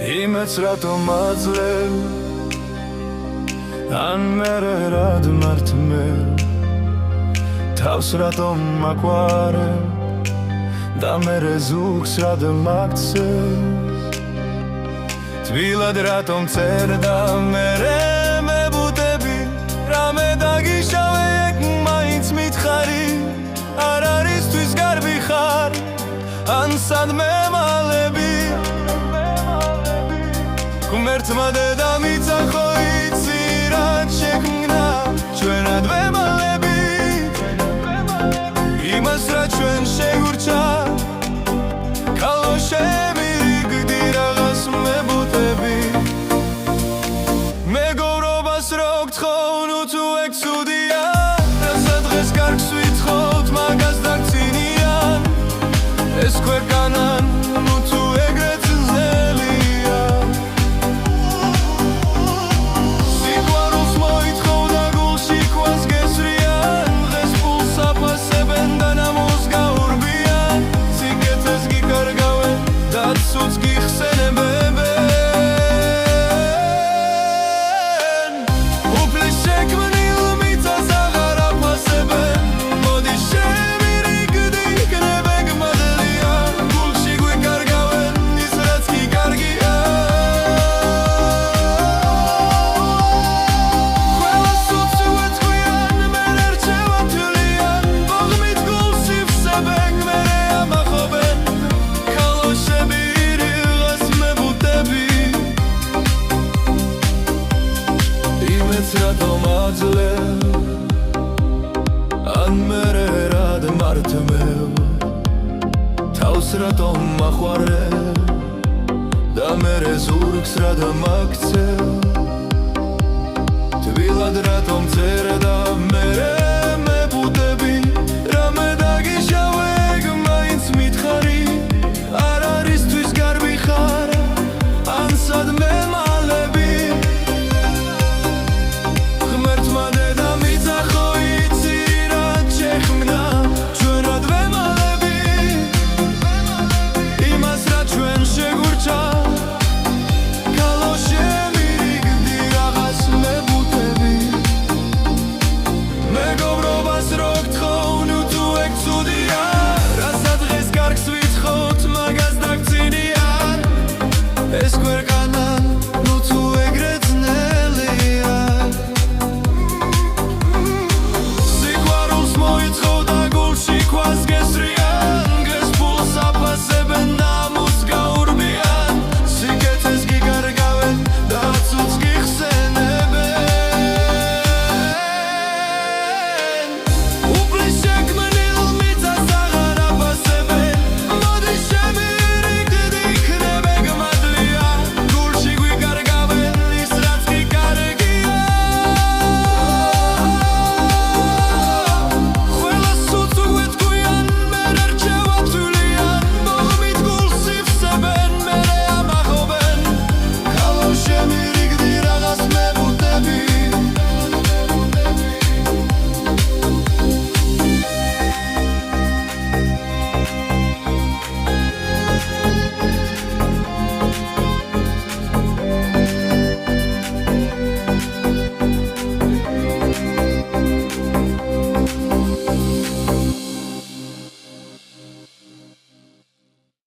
იმეც რატომ აძლევ ან მერე რად მართმევ თავს რატომ მაგვარებ და მერე ზურგს რად მაქცევ თბილად რატომ წერ და მერე მებუტები რამე დაგიშავე ეგ მაინც მითხარი არ არისთვის გარბი ხარ ან სადმე მალები ღმერთმა დედამიწა ხო იცი რაც შექმნა ჩვენად ვემალები იმას რაც ჩვენ შეგურჩა ქალო შემირიგდი რაღაც მებუტები მეგობრობას რო გთხოვ ნუ თუ ეგ ცუდია რასაც დღეს კარგს ვითხოვთ მაგას დაგწინიან ეს ქვეყანან ნუ თუ ეგრეც ძნელია სიყვარულს მოითხოვ და გულში ქვას გესრიან დღეს ფულს აფასებენ და ნამოს გაურბიან სიკეთეს გიკარგავენ და ცუდს გიხსენებენ უფლის შექმნილ მიწას აღარ აფასებენ მოდი შემირიგდი იქნებ ეგ მადლიან გულში გვიკარგავენ ის რაც კი კარგია ყველა სულს უეთქვიან მერე რჩევა თვლიან ბოღმით გულს ივსებენ მერე ამახობენ ქალო შემირიღას მებუტები იმეც რატომ აძლევ ან მერე რად მართმევ თავს რატომ მახვარებ და მერე ზურგს რად მაქცევ თბილად რატომ წერ და მერე მებუტები რამე დაგიშავე ეგ მაინც მითხარი არ არისთვის გარბი ხარ ან სადმე მალები ღმერთმა დედამიწა ხო იცი რაც შექმნა ჩვენად ვემალები იმას რაც ჩვენ შეგურჩა ქალო შემირიგდი რაღაც მებუტები მეგობრობას რო გთხოვ ნუ თუ ეგ ცუდია რასაც დღეს კარგს ვითხოვთ მაგას დაგწინიან ეს ქვეყანა